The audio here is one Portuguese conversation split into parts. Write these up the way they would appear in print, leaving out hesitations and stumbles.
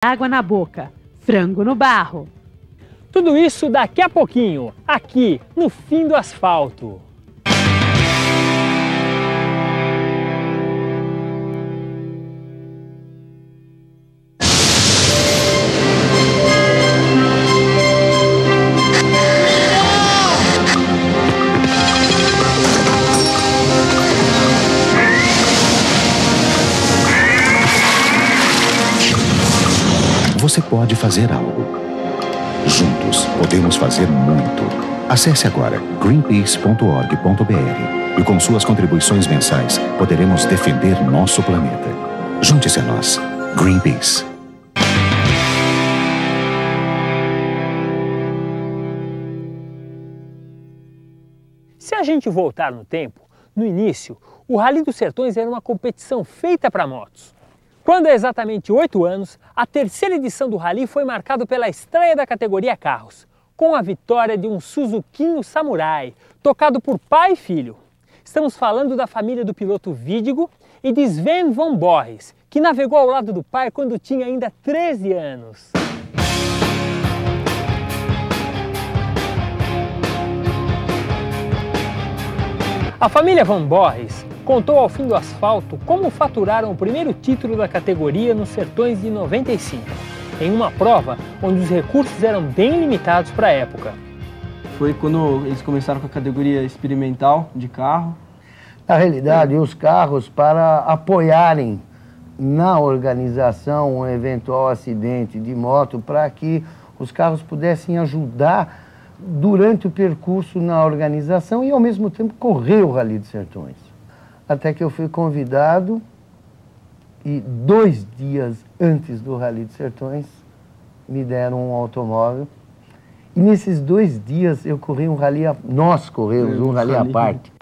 água na boca, frango no barro. Tudo isso daqui a pouquinho, aqui no Fim do Asfalto. Você pode fazer algo. Juntos podemos fazer muito. Acesse agora greenpeace.org.br e com suas contribuições mensais poderemos defender nosso planeta. Junte-se a nós. Greenpeace. Se a gente voltar no tempo, no início, o Rally dos Sertões era uma competição feita para motos. Quando há exatamente 8 anos, a terceira edição do Rally foi marcada pela estreia da categoria Carros, com a vitória de um Suzuquinho Samurai, tocado por pai e filho. Estamos falando da família do piloto Vídigo e de Sven von Borries, que navegou ao lado do pai quando tinha ainda 13 anos. A família von Borries contou ao Fim do Asfalto como faturaram o primeiro título da categoria nos Sertões de 95, em uma prova onde os recursos eram bem limitados para a época. Foi quando eles começaram com a categoria experimental de carro. Na realidade, os carros para apoiarem na organização um eventual acidente de moto, para que os carros pudessem ajudar durante o percurso na organização e ao mesmo tempo correr o Rally dos Sertões. Até que eu fui convidado e 2 dias antes do Rally dos Sertões me deram um automóvel. E nesses 2 dias eu corri um rally, nós corremos um rally à parte.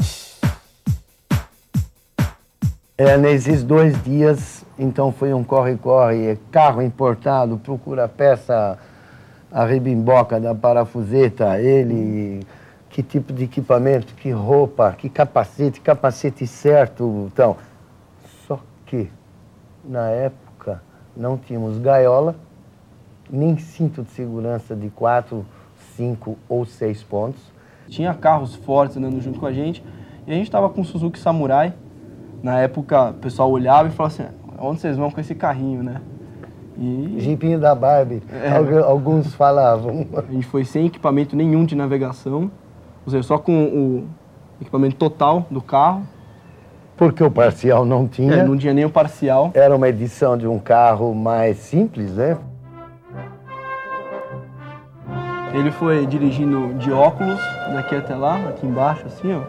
Nesses 2 dias, então foi um corre-corre, carro importado, procura peça, a rebimboca da parafuseta, que tipo de equipamento, que roupa, que capacete certo, então. Só que, na época, não tínhamos gaiola, nem cinto de segurança de 4, 5 ou 6 pontos. Tinha carros fortes andando junto com a gente, e a gente estava com o Suzuki Samurai. Na época, o pessoal olhava e falava assim, onde vocês vão com esse carrinho, né? E... Jipinho da Barbie, alguns falavam. A gente foi sem equipamento nenhum de navegação, ou seja, só com o equipamento total do carro. Porque o parcial não tinha. Não tinha nem o parcial. Era uma edição de um carro mais simples, né? Ele foi dirigindo de óculos, daqui até lá, aqui embaixo, assim, ó.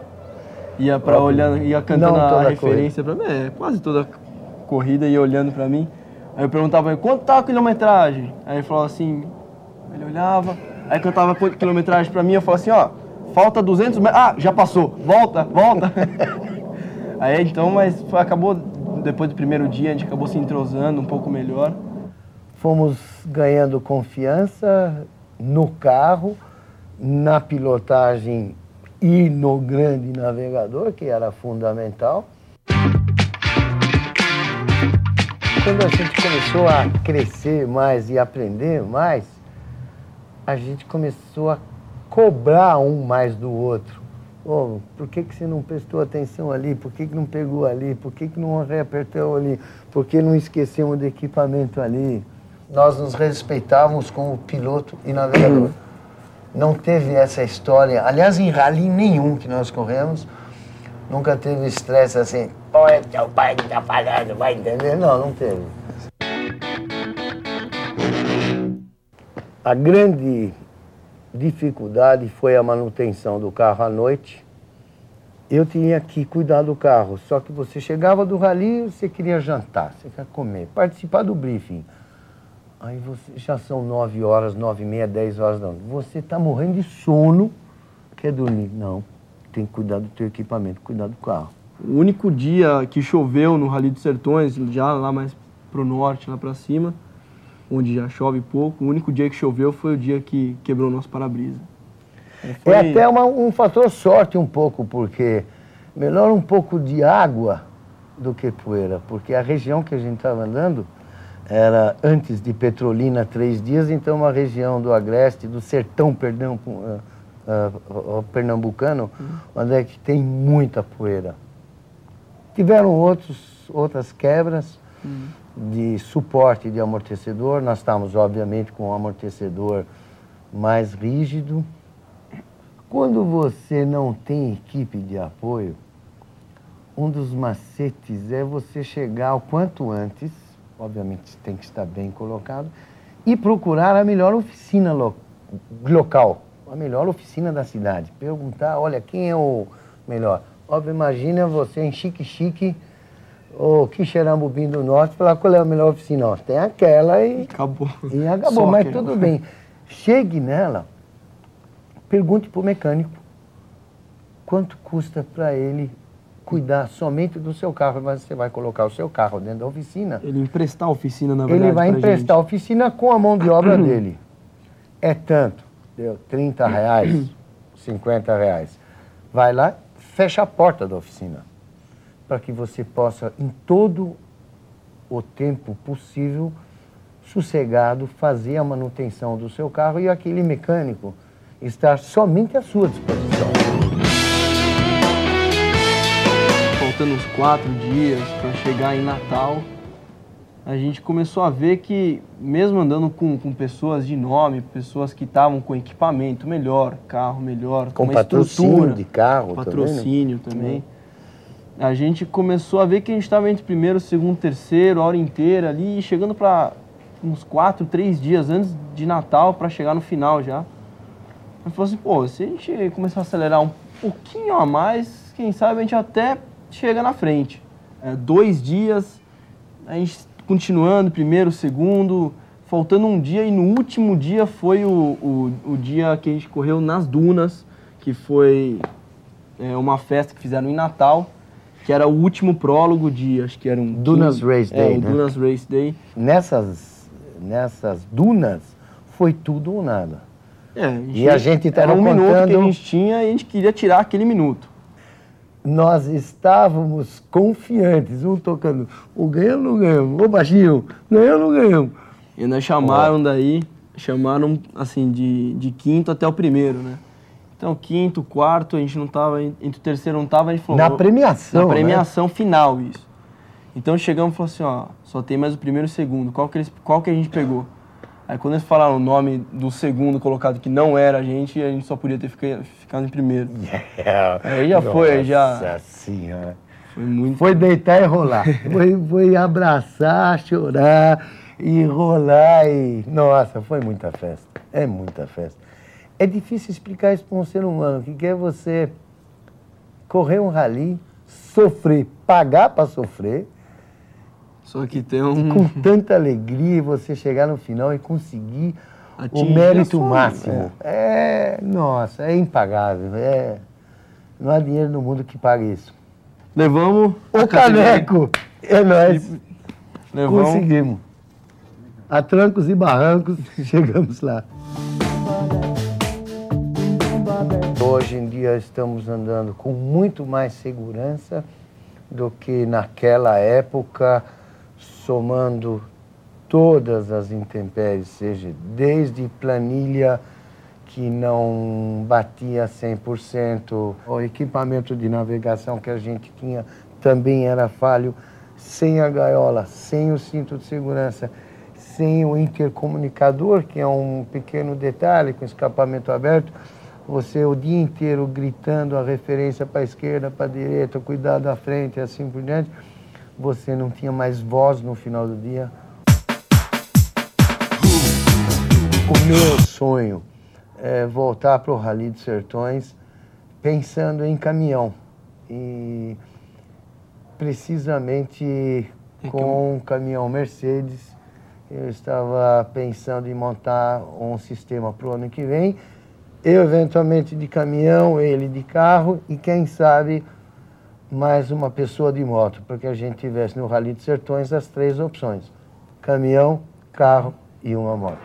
Ia pra olhando, ia cantando a referência pra mim, quase toda a corrida, ia olhando pra mim. Aí eu perguntava pra ele, quanto tá a quilometragem? Aí ele falava assim, ele olhava, aí cantava a quilometragem pra mim, eu falava assim, ó, falta 200 metros, ah, já passou, volta. Aí então, mas acabou, depois do primeiro dia, a gente acabou se entrosando um pouco melhor. Fomos ganhando confiança no carro, na pilotagem e no grande navegador, que era fundamental. Quando a gente começou a crescer mais e aprender mais, a gente começou a cobrar um mais do outro. Oh, por que você não prestou atenção ali? Por que não pegou ali? Por que não reapertou ali? Por que não esquecemos do equipamento ali? Nós nos respeitávamos como piloto e navegador. Não teve essa história, aliás, em rally nenhum que nós corremos, nunca teve estresse assim, pô, é teu pai que tá falando, vai entender? Não teve. A grande dificuldade foi a manutenção do carro à noite. Eu tinha que cuidar do carro, só que você chegava do rally, você queria jantar, você quer comer, participar do briefing. Aí você, já são 9 horas, 9h30, 10 horas da noite. Você está morrendo de sono, quer dormir? Não, tem que cuidar do teu equipamento, cuidar do carro. O único dia que choveu no Rally dos Sertões, já lá mais pro norte, lá para cima, onde já chove pouco, o único dia que choveu foi o dia que quebrou o nosso para-brisa. É até um fator sorte um pouco, porque melhor um pouco de água do que poeira, porque a região que a gente estava andando era antes de Petrolina 3 dias, então uma região do agreste, do sertão pernambucano, onde é que tem muita poeira. Tiveram outras quebras de suporte de amortecedor. Nós estávamos, obviamente, com um amortecedor mais rígido. Quando você não tem equipe de apoio, um dos macetes é você chegar o quanto antes, obviamente tem que estar bem colocado, e procurar a melhor oficina local, a melhor oficina da cidade. Perguntar, olha, quem é o melhor? Óbvio, imagina você em Xique-Xique, ou Quixeramobim do Norte, falar qual é a melhor oficina. Ó, tem aquela e acabou. E acabou, mas tudo bem. Chegue nela, pergunte para o mecânico quanto custa para ele cuidar somente do seu carro, mas você vai colocar o seu carro dentro da oficina. Ele emprestar a oficina, na verdade. Ele vai emprestar a oficina com a mão de obra dele. É tanto, deu R$30, R$50. Vai lá, fecha a porta da oficina, para que você possa, em todo o tempo possível, sossegado, fazer a manutenção do seu carro e aquele mecânico estar somente à sua disposição. Faltando uns 4 dias para chegar em Natal, a gente começou a ver que, mesmo andando com pessoas de nome, pessoas que estavam com equipamento melhor, carro melhor, com uma patrocínio estrutura, de carro, patrocínio também, a gente começou a ver que a gente estava entre primeiro, segundo, terceiro, a hora inteira ali, chegando para uns 4, 3 dias antes de Natal para chegar no final já. Eu falei assim, pô, se a gente começar a acelerar um pouquinho a mais, quem sabe a gente até chega na frente. 2 dias, a gente continuando, primeiro, segundo, faltando um dia, e no último dia foi o dia que a gente correu nas dunas, que foi uma festa que fizeram em Natal, que era o último prólogo de, acho que era um... Dunas Race Day, né? Dunas Race Day. Nessas dunas, foi tudo ou nada. A gente estava era um contando... minuto que a gente tinha e a gente queria tirar aquele minuto. Nós estávamos confiantes, um tocando, o ganhamos ou não ganhamos? Ô baixinho, ganhamos ou não ganhamos? E nós chamaram daí, assim, de quinto até o primeiro, né? Então, quinto, quarto, a gente não tava, entre o terceiro não tava, a gente falou... Na premiação, Na premiação, né? Final, isso. Então, chegamos e falamos assim, ó, só tem mais o primeiro e o segundo, qual que a gente pegou? Aí, quando eles falaram o nome do segundo colocado, que não era a gente só podia ter ficado em primeiro. Aí já foi, já... Nossa Senhora. Foi muito... Foi deitar e rolar. foi abraçar, chorar, e rolar e... Nossa, foi muita festa. É muita festa. É difícil explicar isso para um ser humano, que quer você correr um rally, sofrer, pagar para sofrer, só que tem com tanta alegria você chegar no final e conseguir o mérito máximo. Nossa, é impagável. Não há dinheiro no mundo que pague isso. Levamos o caneco. É nóis. Levamos. Conseguimos. A trancos e barrancos, chegamos lá. Hoje em dia estamos andando com muito mais segurança do que naquela época, somando todas as intempéries, seja desde planilha que não batia 100%, o equipamento de navegação que a gente tinha também era falho, sem a gaiola, sem o cinto de segurança, sem o intercomunicador, que é um pequeno detalhe com escapamento aberto, você o dia inteiro gritando a referência para a esquerda, para a direita, cuidado da frente e assim por diante, você não tinha mais voz no final do dia. O meu sonho é voltar para o Rally dos Sertões pensando em caminhão. E precisamente com um caminhão Mercedes, eu estava pensando em montar um sistema para o ano que vem. Eu, eventualmente, de caminhão, ele de carro e, quem sabe, mais uma pessoa de moto, para que a gente tivesse no Rally dos Sertões as 3 opções: caminhão, carro e uma moto.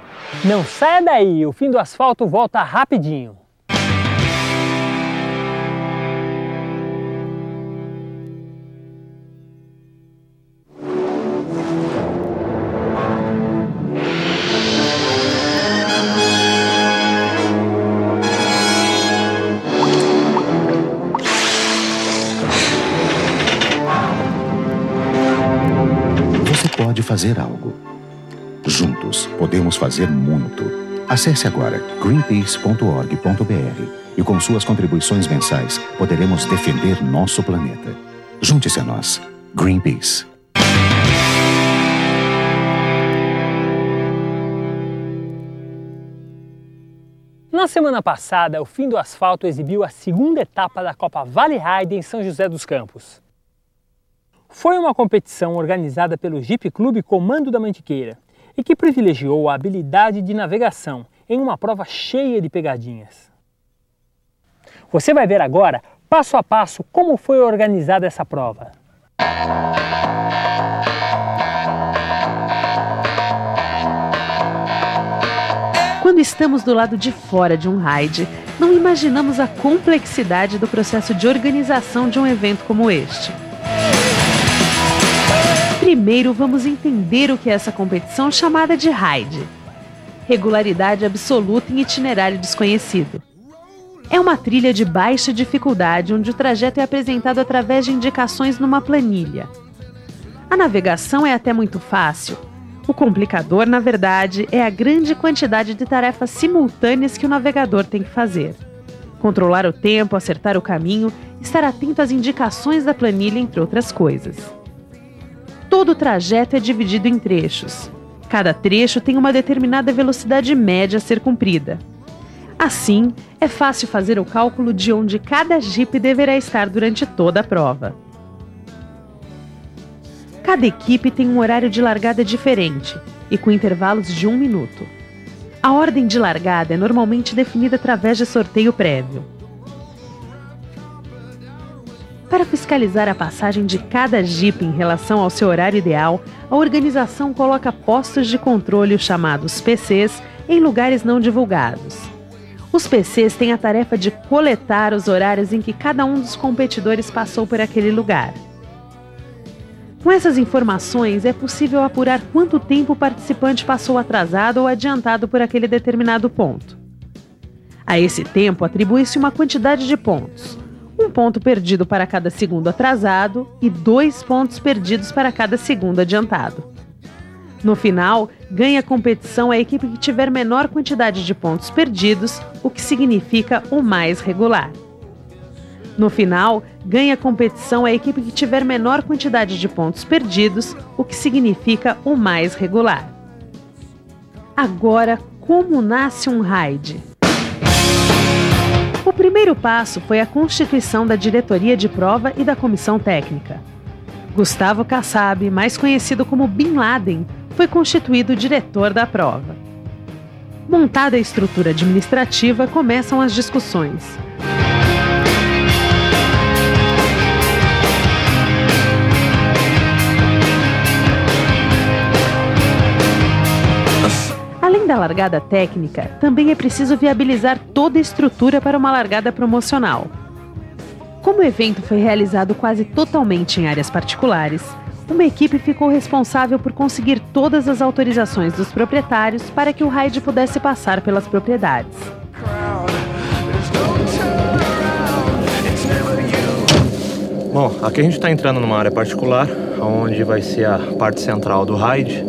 Não saia daí, o Fim do Asfalto volta rapidinho. fazer algo. Juntos podemos fazer muito. Acesse agora greenpeace.org.br e com suas contribuições mensais poderemos defender nosso planeta. Junte-se a nós. Greenpeace. Na semana passada, o Fim do Asfalto exibiu a segunda etapa da Copa Vale Ride em São José dos Campos. Foi uma competição organizada pelo Jeep Clube Comando da Mantiqueira e que privilegiou a habilidade de navegação em uma prova cheia de pegadinhas. Você vai ver agora, passo a passo, como foi organizada essa prova. Quando estamos do lado de fora de um ride, não imaginamos a complexidade do processo de organização de um evento como este. Primeiro, vamos entender o que é essa competição chamada de ride. Regularidade absoluta em itinerário desconhecido. É uma trilha de baixa dificuldade, onde o trajeto é apresentado através de indicações numa planilha. A navegação é até muito fácil. O complicador, na verdade, é a grande quantidade de tarefas simultâneas que o navegador tem que fazer. Controlar o tempo, acertar o caminho, estar atento às indicações da planilha, entre outras coisas. Todo o trajeto é dividido em trechos. Cada trecho tem uma determinada velocidade média a ser cumprida. Assim, é fácil fazer o cálculo de onde cada Jeep deverá estar durante toda a prova. Cada equipe tem um horário de largada diferente e com intervalos de 1 minuto. A ordem de largada é normalmente definida através de sorteio prévio. Para fiscalizar a passagem de cada Jeep em relação ao seu horário ideal, a organização coloca postos de controle, chamados PCs, em lugares não divulgados. Os PCs têm a tarefa de coletar os horários em que cada um dos competidores passou por aquele lugar. Com essas informações, é possível apurar quanto tempo o participante passou atrasado ou adiantado por aquele determinado ponto. A esse tempo, atribui-se uma quantidade de pontos. 1 ponto perdido para cada segundo atrasado e 2 pontos perdidos para cada segundo adiantado. No final, ganha a competição a equipe que tiver menor quantidade de pontos perdidos, o que significa o mais regular. No final, ganha a competição a equipe que tiver menor quantidade de pontos perdidos, o que significa o mais regular. Agora, como nasce um ride? O primeiro passo foi a constituição da diretoria de prova e da comissão técnica. Gustavo Kassab, mais conhecido como Bin Laden, foi constituído diretor da prova. Montada a estrutura administrativa, começam as discussões. Além da largada técnica, também é preciso viabilizar toda a estrutura para uma largada promocional. Como o evento foi realizado quase totalmente em áreas particulares, uma equipe ficou responsável por conseguir todas as autorizações dos proprietários para que o ride pudesse passar pelas propriedades. Bom, aqui a gente está entrando numa área particular, onde vai ser a parte central do ride.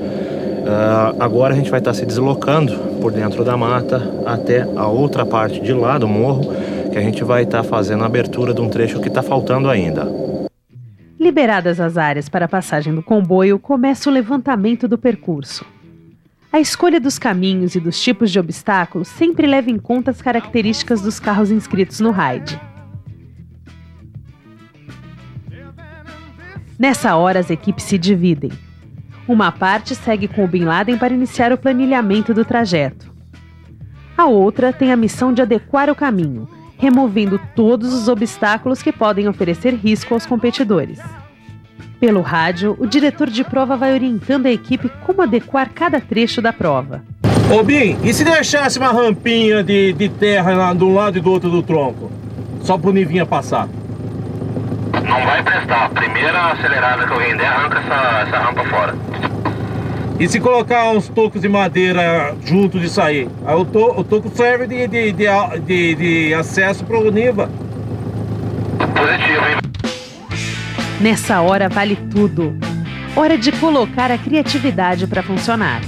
Agora a gente vai estar se deslocando por dentro da mata até a outra parte de lá do morro, que a gente vai estar fazendo a abertura de um trecho que está faltando ainda. Liberadas as áreas para a passagem do comboio, começa o levantamento do percurso. A escolha dos caminhos e dos tipos de obstáculos sempre leva em conta as características dos carros inscritos no ride. Nessa hora, as equipes se dividem. Uma parte segue com o Bin Laden para iniciar o planilhamento do trajeto. A outra tem a missão de adequar o caminho, removendo todos os obstáculos que podem oferecer risco aos competidores. Pelo rádio, o diretor de prova vai orientando a equipe como adequar cada trecho da prova. Ô Bin, e se deixasse uma rampinha de terra lá de um lado e do outro do tronco? Só pro Nivinha passar. Não vai prestar. A primeira acelerada que alguém der, arranca essa rampa fora. E se colocar uns tocos de madeira junto disso aí? Aí o toco serve de acesso pro Niva. Positivo, hein? Nessa hora vale tudo. Hora de colocar a criatividade para funcionar.